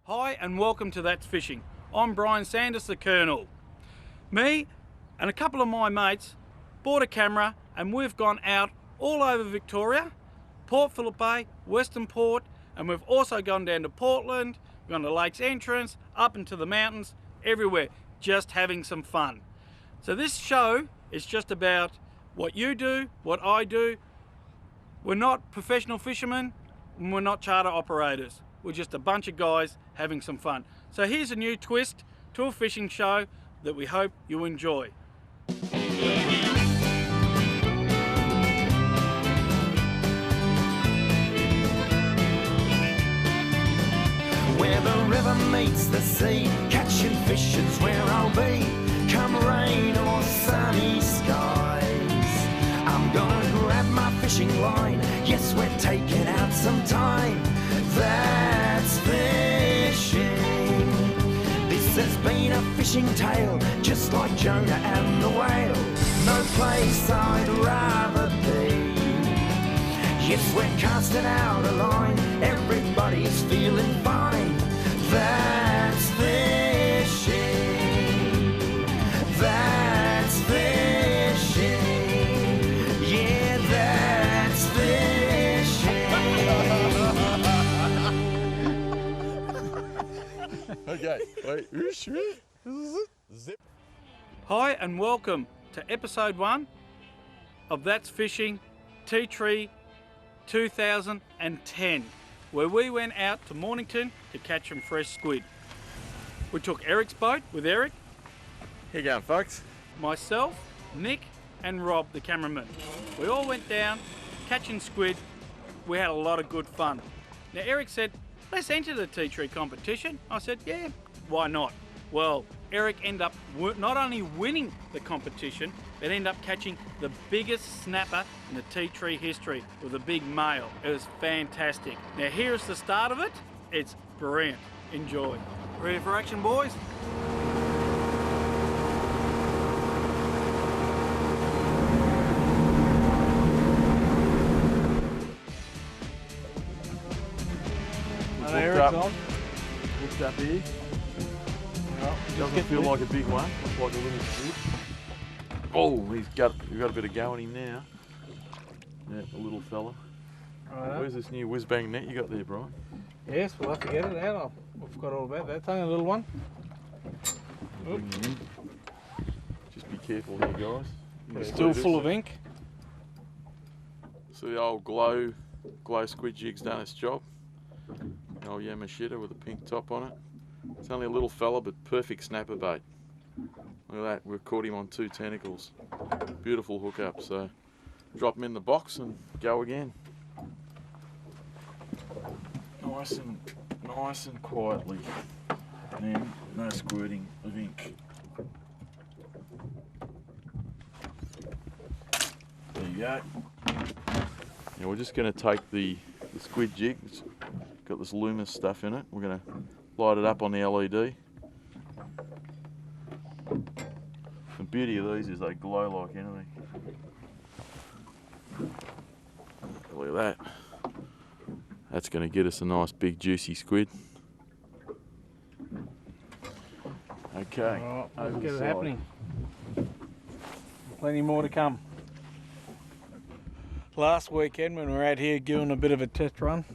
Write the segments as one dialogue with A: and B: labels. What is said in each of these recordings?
A: Hi and welcome to That's Fishing. I'm Brian Sanders, the Colonel. Me and a couple of my mates bought a camera and we've gone out all over Victoria, Port Phillip Bay, Western Port, and we've also gone down to Portland, gone to Lakes Entrance, up into the mountains, everywhere, just having some fun. So this show is just about what you do, what I do. We're not professional fishermen and we're not charter operators. We're just a bunch of guys having some fun. So here's a new twist to a fishing show that we hope you enjoy.
B: Where the river meets the sea, catching fish is where I'll be. Come rain or sunny skies, I'm gonna grab my fishing line. Yes, we're taking out some time. That's fishing. This has been a fishing tale, just like Jonah and the whale. No place I'd rather be. Yes, we're casting out a line, everybody's feeling fine. That's fishing. That's fishing. Yeah, that's fishing.
C: Okay, wait. Zip.
A: Hi and welcome to episode 1 of That's Fishing Tea Tree 2010, where we went out to Mornington to catch some fresh squid. We took Eric's boat with Eric,
C: Here you going, folks.
A: myself, Nick and Rob, the cameraman. We all went down catching squid. We had a lot of good fun. Now Eric said, let's enter the tea tree competition. I said, yeah, why not? Well, Eric ended up not only winning the competition, but ended up catching the biggest snapper in the tea tree history with a big male. It was fantastic. Now here's the start of it. It's brilliant. Enjoy. Ready for action, boys?
C: Eric's on. Hooked up here. Doesn't feel like a big one. Looks like a little squid. Oh, we've got a bit of go on him now. Yeah, a little fella.
D: Right.
C: Where's this new whiz bang net you got there, Brian?
D: Yes, we'll have to get it out. I forgot all about that. It's only a little one.
C: Bring him in. Just be careful here, guys.
D: It's still full of ink.
C: So the old glow squid jig's done its job. An old Yamashita with a pink top on it. It's only a little fella, but perfect snapper bait. Look at that, we've caught him on 2 tentacles. Beautiful hookup, so drop him in the box and go again. Nice and quietly. And no squirting of ink. There you go. Now we're just going to take the squid jig. It's got this Loomis stuff in it. We're going to light it up on the LED. The beauty of these is they glow like anything. Look at that. That's going to get us a nice big juicy squid. Okay.
D: Alright, let's
C: over
D: get
C: the
D: it
C: side.
D: happening. Plenty more to come. Last weekend when we were out here doing a bit of a test run,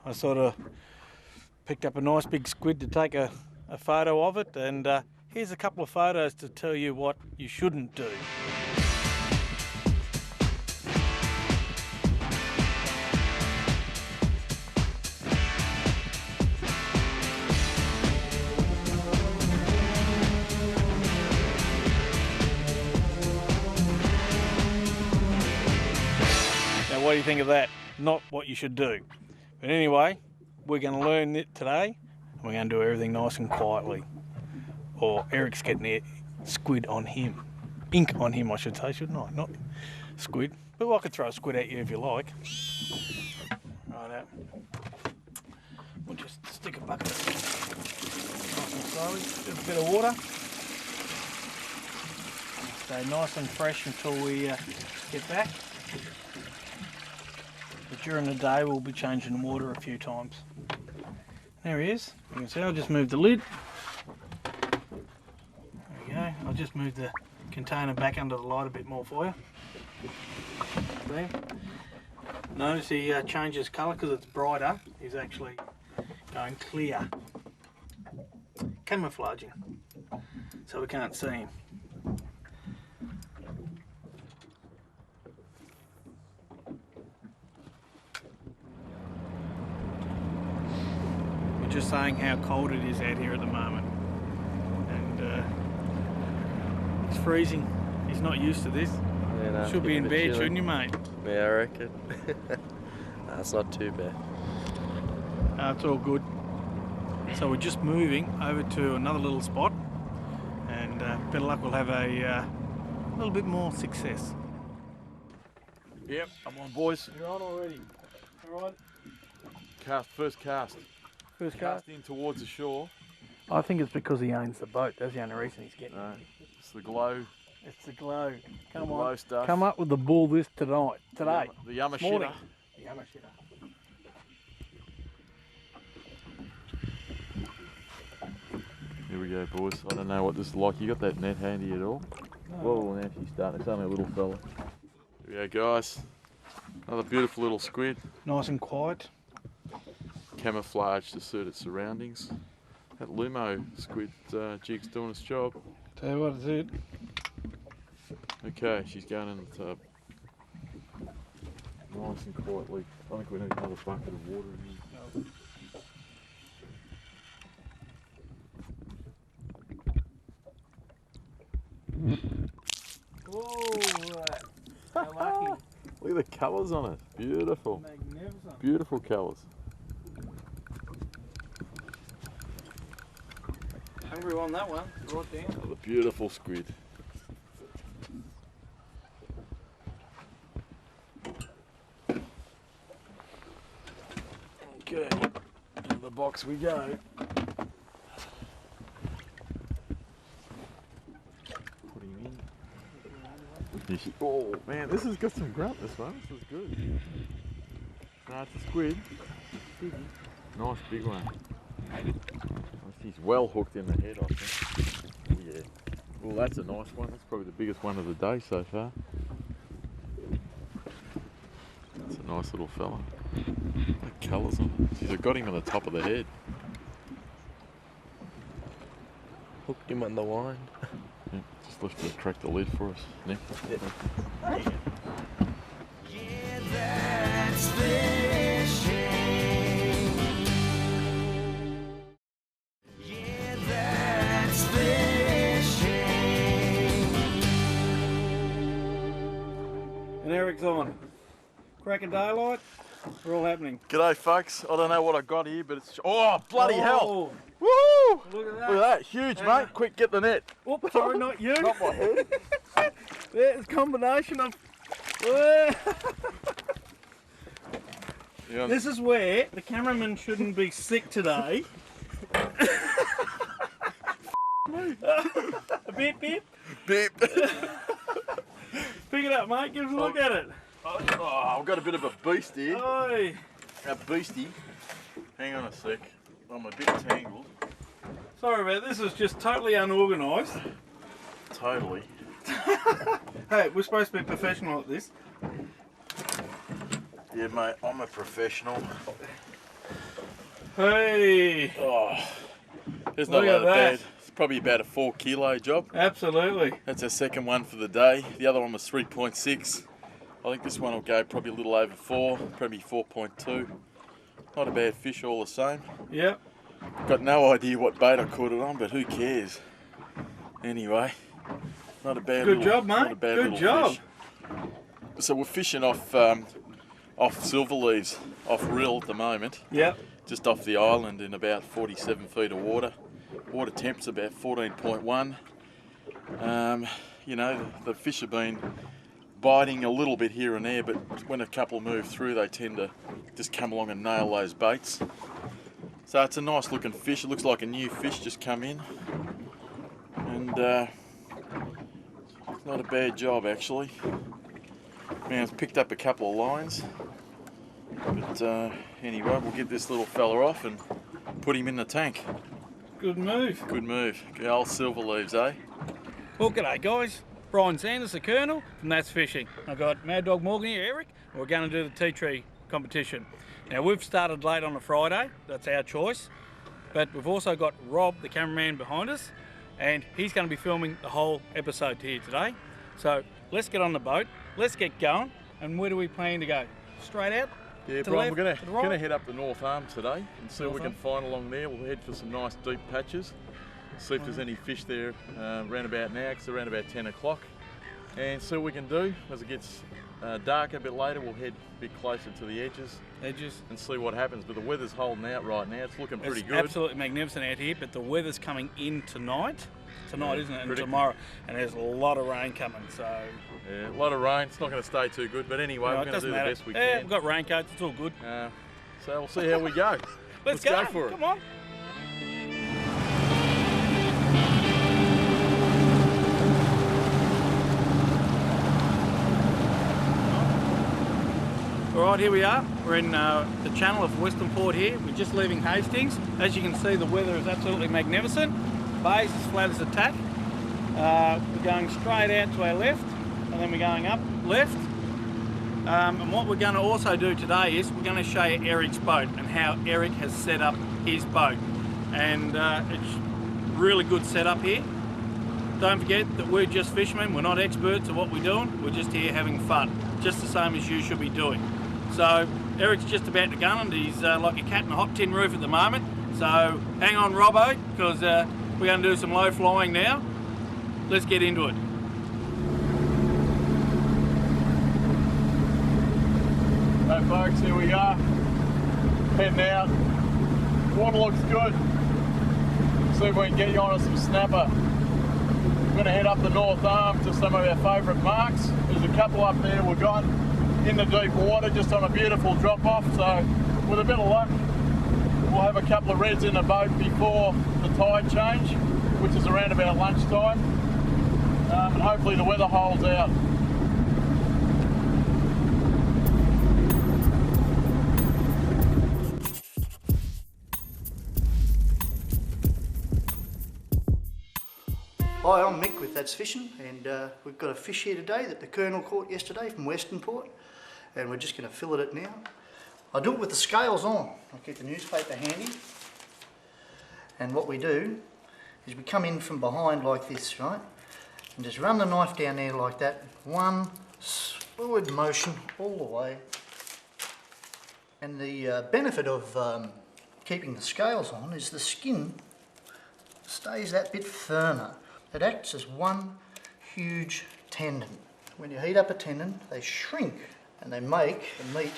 D: I sort of picked up a nice big squid to take a photo of it, and here's a couple of photos to tell you what you shouldn't do. Now what do you think of that? Not what you should do. But anyway, we're going to learn it today, and we're going to do everything nice and quietly. Or Eric's getting the squid on him. Ink on him, I should say, shouldn't I? Not squid. But I could throw a squid at you if you like. Righto. We'll just stick a bucket nice and slowly. Just a bit of water. Stay nice and fresh until we get back. But during the day we'll be changing the water a few times. There he is. You can see I'll just move the lid. There we go. I'll just move the container back under the light a bit more for you. See? Notice he changes colour because it's brighter. He's actually going clear. Camouflaging. So we can't see him. We're just saying how cold it is out here at the moment. And it's freezing. He's not used to this.
E: Yeah, no,
D: Should be in bed,
E: chilling.
D: shouldn't you, mate?
E: Yeah, I reckon. Nah, it's not too bad.
D: It's all good. So we're just moving over to another little spot, and better luck, we'll have a little bit more success.
C: Yep, come on boys.
D: You're on already. All right.
C: Cast, first cast.
D: First cast.
C: Cast in towards the shore.
D: I think it's because he owns the boat. That's the only reason he's getting
C: No,
D: it.
C: it's the glow.
D: It's the glow. Come
C: glow
D: on.
C: stuff.
D: Come up with the bull this today.
C: The Yamashita.
D: Morning. The Yamashita.
C: Here we go, boys. I don't know what this is like. You got that net handy at all?
D: No.
C: Whoa, now she's starting. It's only a little fella. Here we go, guys. Another beautiful little squid.
D: Nice and quiet.
C: Camouflage to suit its surroundings. That Lumo squid jig's doing its job.
D: Tell you what, it's it.
C: Okay, she's going in the tub. Nice and quietly. I think we need another bucket of water in here.
D: Whoa, how lucky.
C: Look at the colours on it. Beautiful.
D: Magnificent.
C: Beautiful colours.
D: Hungry on that one. Right down.
C: Oh, the beautiful squid. Okay, into the box we go. Put him in. Oh man, this has got some grunt, this one. This is good. No, it's a squid. Nice big one. He's well hooked in the head, I think. Oh yeah. Well, that's a nice one. That's probably the biggest one of the day so far. That's a nice little fella. The colours on it. Jeez, I got him on the top of the head.
E: Hooked him on the line.
C: Yeah, just left to crack the lid for us. Nick.
B: Yeah, that's fishing. Yeah, that's fishing.
D: And Eric's on. Crack of daylight. We're all happening.
C: G'day folks. I don't know what I got here, but it's... Oh, bloody hell.
D: Oh,
C: Woo!
D: look at that.
C: Look at that. Huge, mate. Quick, get the net.
D: Oops, sorry, not you.
C: Not my head.
D: There's a combination of...
C: Yeah,
D: This is where the cameraman shouldn't be sick today. Beep, beep.
C: beep.
D: Pick it up, mate. Give us a look at it.
C: Oh, I've got a bit of a beast here.
D: Oi.
C: A beastie. Hang on a sec. I'm a bit tangled.
D: Sorry about this. Is just totally unorganised.
C: Totally.
D: Hey, we're supposed to be professional at this.
C: Yeah, mate, I'm a professional.
D: Hey.
C: Oh, there's not
D: Look
C: a lot
D: at
C: of
D: that.
C: bad. It's probably about a 4 kilo job.
D: Absolutely.
C: That's our second one for the day. The other one was 3.6. I think this one will go probably a little over 4, probably 4.2. Not a bad fish all the same.
D: Yep.
C: Got no idea what bait I caught it on, but who cares? Anyway, not a bad
D: Good
C: little,
D: job, mate.
C: Not a bad
D: Good
C: little
D: job.
C: fish. So we're fishing off Silverleaves, off reel at the moment,
D: Yep.
C: just off the island in about 47 feet of water. Water temp's about 14.1. You know, the fish have been biting a little bit here and there, but when a couple move through, they tend to just come along and nail those baits. So it's a nice looking fish. It looks like a new fish just come in, and it's not a bad job actually. Man, it's picked up a couple of lines, but anyway, we'll get this little fella off and put him in the tank.
A: Good move.
C: Good move. Good old Silverleaves, eh?
A: Well, g'day guys. Brian Sanders, the Colonel from That's Fishing. I've got Mad Dog Morgan here, Eric, and we're going to do the tea tree competition. Now, we've started late on a Friday, that's our choice, but we've also got Rob, the cameraman, behind us, and he's going to be filming the whole episode here today. So let's get on the boat, let's get going, and where do we plan to go? Straight out?
C: Yeah,
A: to
C: Brian,
A: left,
C: we're
A: to the right?
C: going to head up the North Arm today and see what we
A: North
C: can find along there. We'll head for some nice deep patches, see if there's any fish there round about now, because they're around about 10 o'clock. And see what we can do. As it gets dark a bit later, we'll head a bit closer to the edges and see what happens. But the weather's holding out right now. It's looking pretty good.
A: Absolutely magnificent out here, but the weather's coming in tonight. Tonight, isn't it? And tomorrow. And there's a lot of rain coming, so...
C: Yeah, a lot of rain. It's not going to stay too good. But anyway, we're going to do the best we can.
A: Yeah, we've got raincoats. It's all good.
C: So we'll see how we go.
A: Let's go
C: for it.
A: Come on. Alright, here we are. We're in the channel of Western Port here. We're just leaving Hastings. As you can see, the weather is absolutely magnificent. Bay's as flat as a tack. We're going straight out to our left, and then we're going up left. And what we're going to also do today is we're going to show you Eric's boat and how Eric has set up his boat. And it's really good setup here. Don't forget that we're just fishermen. We're not experts at what we're doing. We're just here having fun, just the same as you should be doing. So Eric's just about to gun, and he's like a cat in a hot tin roof at the moment. So hang on, Robbo, because we're going to do some low flying now. Let's get into it.
C: Hey folks, here we are. Heading out. Water looks good. See if we can get you onto some snapper. We're going to head up the North Arm to some of our favourite marks. There's a couple up there we've got in the deep water, just on a beautiful drop off. So with a bit of luck, we'll have a couple of reds in the boat before the tide change, which is around about lunchtime. And hopefully the weather holds out.
F: Hi, I'm Mick with That's Fishing, and we've got a fish here today that the Colonel caught yesterday from Western Port, and we're just going to fillet it now. I do it with the scales on. I keep the newspaper handy, and what we do is we come in from behind like this, right, and just run the knife down there like that, one fluid motion all the way. And the benefit of keeping the scales on is the skin stays that bit firmer. It acts as one huge tendon. When you heat up a tendon, they shrink and they make the meat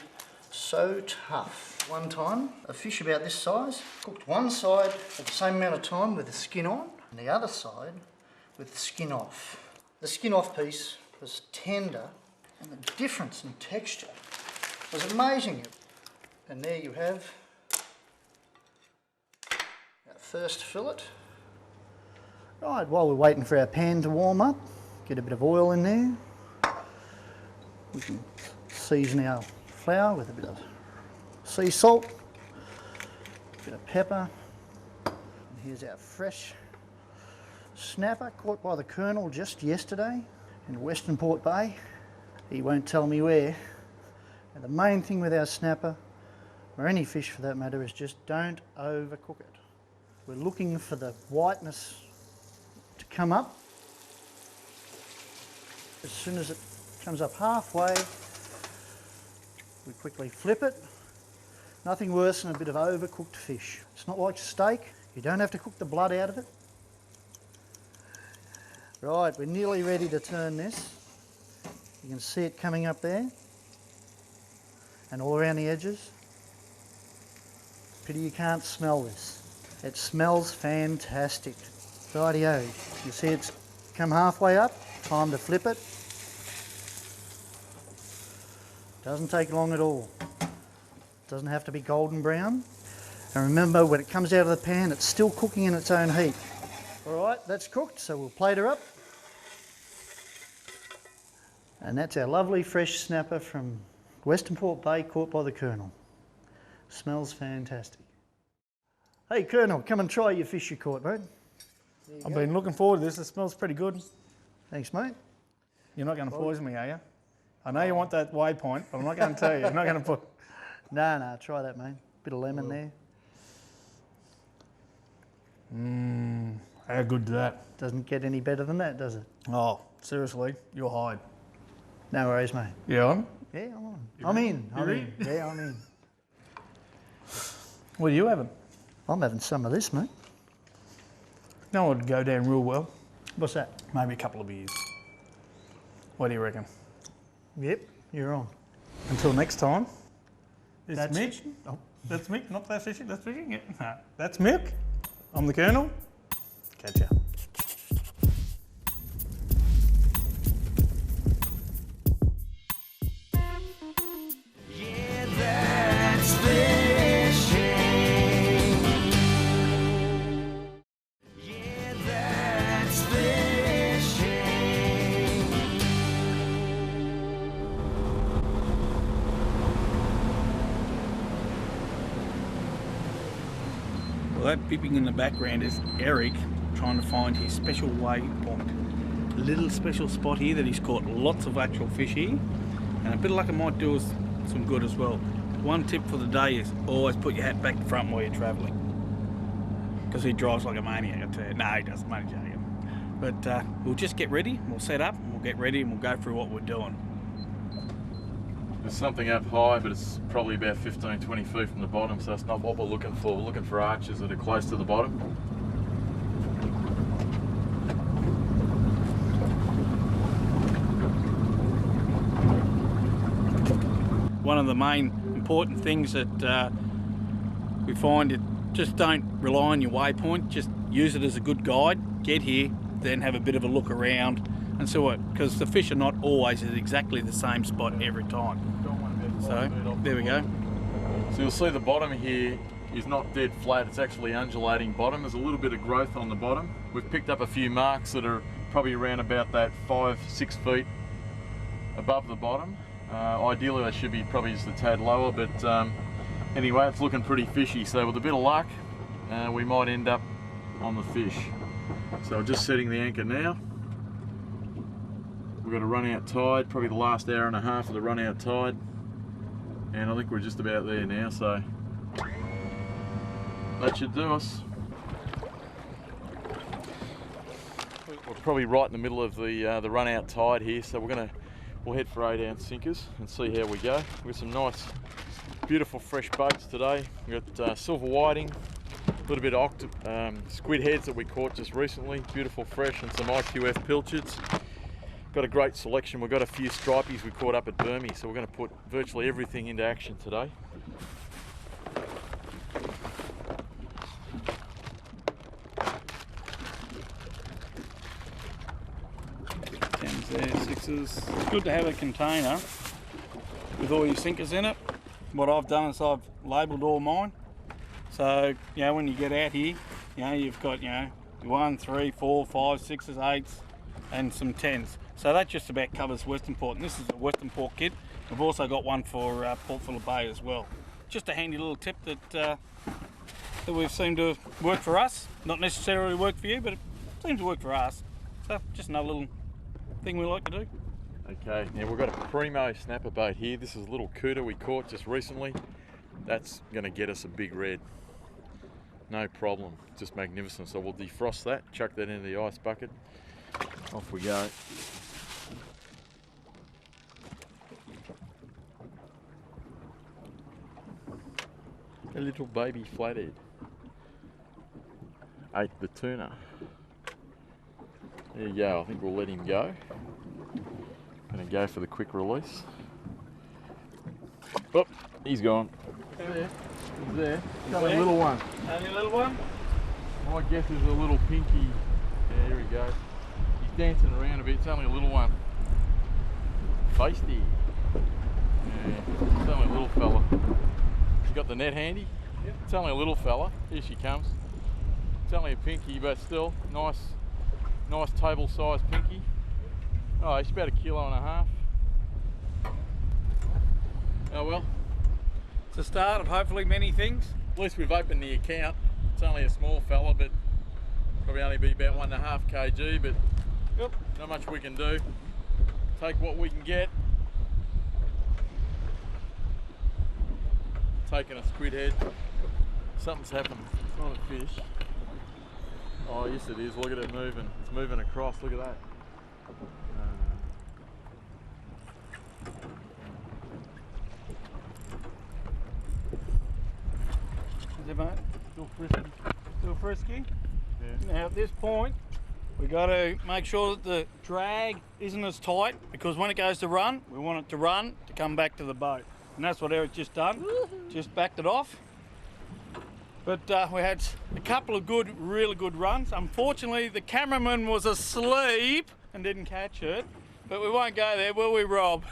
F: so tough. One time, a fish about this size, cooked one side at the same amount of time with the skin on, and the other side with the skin off. The skin off piece was tender, and the difference in texture was amazing. And there you have our first fillet. Right, while we're waiting for our pan to warm up, get a bit of oil in there. We can season our flour with a bit of sea salt, a bit of pepper. And here's our fresh snapper caught by the Colonel just yesterday in Western Port Bay. He won't tell me where. And the main thing with our snapper, or any fish for that matter, is just don't overcook it. We're looking for the whiteness to come up. As soon as it comes up halfway, we quickly flip it. Nothing worse than a bit of overcooked fish. It's not like steak. You don't have to cook the blood out of it. Right, we're nearly ready to turn this. You can see it coming up there and all around the edges. Pity you can't smell this. It smells fantastic. Rightio, you see it's come halfway up, time to flip it. Doesn't take long at all. Doesn't have to be golden brown. And remember, when it comes out of the pan, it's still cooking in its own heat. Alright, that's cooked, so we'll plate her up. And that's our lovely fresh snapper from Western Port Bay, caught by the Colonel. Smells fantastic. Hey, Colonel, come and try your fish you caught, mate.
D: I've been looking forward to this. It smells pretty good.
F: Thanks, mate.
D: You're not going to poison me, are you? I know you want that waypoint, but I'm not going to tell you. You're not going to put...
F: Nah, try that, mate. Bit of lemon there.
D: How good is that?
F: Doesn't get any better than that, does it?
D: Oh, seriously, you'll hide.
F: No worries, mate.
D: You on?
F: Yeah, I'm on. I'm in. Yeah, I'm in.
D: What are you having?
F: I'm having some of this, mate.
D: No, it'd go down real well.
F: What's that?
D: Maybe a couple of beers. What do you reckon?
F: Yep, you're on.
D: Until next time. It's
F: That's
D: Mick.
F: fishing? Oh.
D: That's Mick, not that fishing. That's fishing. Yeah. No, that's Mick. I'm the Colonel. Catch ya.
B: Yeah, that's fishing. Yeah, that's fishing.
A: Well, that beeping in the background is Eric trying to find his special waypoint. A little special spot here that he's caught lots of actual fish here, and a bit of luck it might do us some good as well. One tip for the day is always put your hat back front while you're travelling, because he drives like a maniac. I tell you. No, he doesn't, mate, joking. But we'll just get ready, we'll set up, we'll get ready, and we'll go through what we're doing.
C: There's something up high, but it's probably about 15, 20 feet from the bottom, so that's not what we're looking for. We're looking for arches that are close to the bottom.
A: One of the main important things that we find is just don't rely on your waypoint, just use it as a good guide. Get here, then have a bit of a look around and see what, because the fish are not always at exactly the same spot every time. So there we go.
C: So you'll see the bottom here is not dead flat, it's actually undulating bottom. There's a little bit of growth on the bottom. We've picked up a few marks that are probably around about that 5-6 feet above the bottom. Ideally they should be probably just a tad lower, but anyway, it's looking pretty fishy. So with a bit of luck, we might end up on the fish. So just setting the anchor now. We've got a run out tide, probably the last hour and a half of the run out tide. And I think we're just about there now, so that should do us. We're probably right in the middle of the run out tide here, so we'll head for 8-ounce sinkers and see how we go. We've got some nice, beautiful fresh baits today. We've got silver whiting, a little bit of squid heads that we caught just recently, beautiful fresh, and some IQF pilchards. Got a great selection. We've got a few stripies we caught up at Burmese, so we're going to put virtually everything into action today.
A: Tens there, sixes. It's good to have a container with all your sinkers in it. What I've done is I've labelled all mine. So, you know, when you get out here, you know, you've got, you know, 1, 3, 4, 5, 6s, 8s, and some 10s. So that just about covers Western Port, and this is a Western Port kit. We've also got one for Port Phillip Bay as well. Just a handy little tip that we've seemed to work for us. Not necessarily work for you, but it seems to work for us. So just another little thing we like to do.
C: Okay, now we've got a primo snapper bait here. This is a little cooter we caught just recently. That's going to get us a big red. No problem, just magnificent. So we'll defrost that, chuck that into the ice bucket. Off we go. A little baby flathead. Ate the tuna. There you go, I think we'll let him go. Gonna go for the quick release. Oh, he's gone. There, he's there. He's only a little one.
A: Only a little one?
C: My guess is a little pinky. Yeah, here he goes. He's dancing around a bit, it's only a little one. Feisty. Yeah, it's only a little fella. You got the net handy? Yep. It's only a little fella. Here she comes. It's only a pinky, but still nice table-sized pinky. Oh, she's about 1.5 kilos. Oh well.
A: It's the start of hopefully many things.
C: At least we've opened the account. It's only a small fella, but probably only be about 1.5 kg, but
A: Yep.
C: not much we can do. Take what we can get. Taking a squid head. Something's happened. It's not a fish. Oh, yes it is. Look at it moving. It's moving across. Look at that.
A: Is it, mate?
C: Still frisky.
A: Still frisky?
C: Yeah.
A: Now at this point, we got to make sure that the drag isn't as tight, because when it goes to run, we want it to run to come back to the boat. And that's what Eric's just done. Just backed it off. But we had a couple of really good runs. Unfortunately, the cameraman was asleep and didn't catch it. But we won't go there, will we, Rob?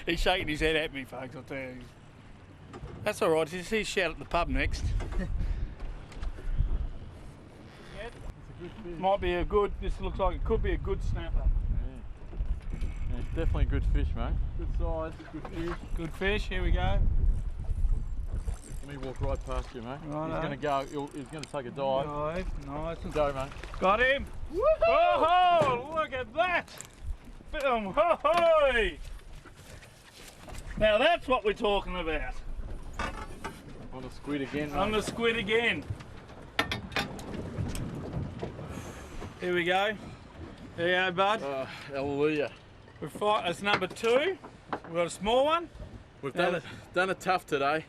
A: He's shaking his head at me, folks, I'll tell you. That's all right, he's shout at the pub next. Might be a good, this looks like it could be a good snapper.
C: Yeah, it's definitely a good fish, mate. Good size, good fish.
A: Good fish, here we go.
C: Let me walk right past you, mate.
A: Righto.
C: He's going to go, he's going to take a dive.
A: Nice.
C: Go, mate.
A: Got him! Oh, look at that! Film, ho-hoy! Now that's what we're talking about.
C: On the squid again, mate.
A: On the squid again. Here we go. There you go, bud.
C: Hallelujah.
A: That's number 2. We've got a small one.
C: We've done it tough today.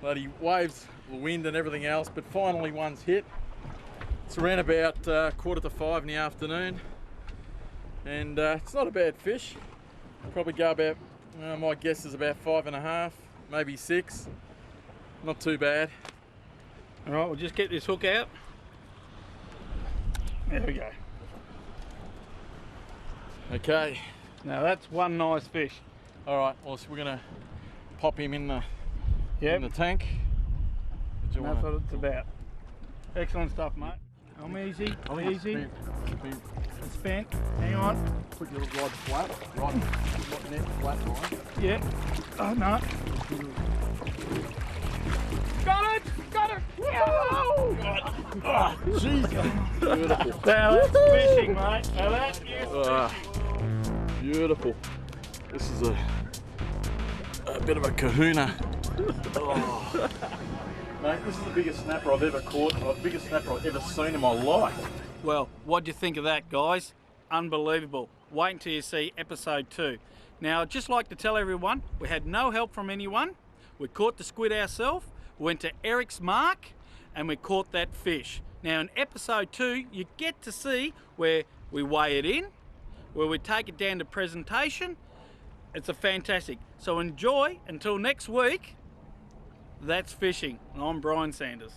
C: Bloody waves, the wind and everything else, but finally one's hit. It's around about 4:45 in the afternoon. And it's not a bad fish. Probably go about, my guess is about 5.5, maybe 6. Not too bad.
A: All right, we'll just get this hook out. There we go.
C: Okay.
A: Now that's one nice fish.
C: All right, well, so we're gonna pop him in the tank.
A: That's what it's about. Excellent stuff, mate. I'm easy, easy. It's spent. Hang on.
C: Put your rod flat, net flat, right?
A: Yeah. Oh no. Got it! Got it!
C: Oh, jeez. Beautiful.
A: Now that's fishing, mate. Now that is fishing.
C: Beautiful. This is a bit of a kahuna. Oh. Mate, this is the biggest snapper I've ever caught, the biggest snapper I've ever seen in my life.
A: Well, what do you think of that, guys? Unbelievable. Wait until you see episode 2. Now, I'd just like to tell everyone, we had no help from anyone. We caught the squid ourselves, went to Eric's mark, and we caught that fish. Now, in episode 2, you get to see where we weigh it in, where we take it down to presentation. It's a fantastic. So enjoy until next week. That's fishing. And I'm Brian Sanders.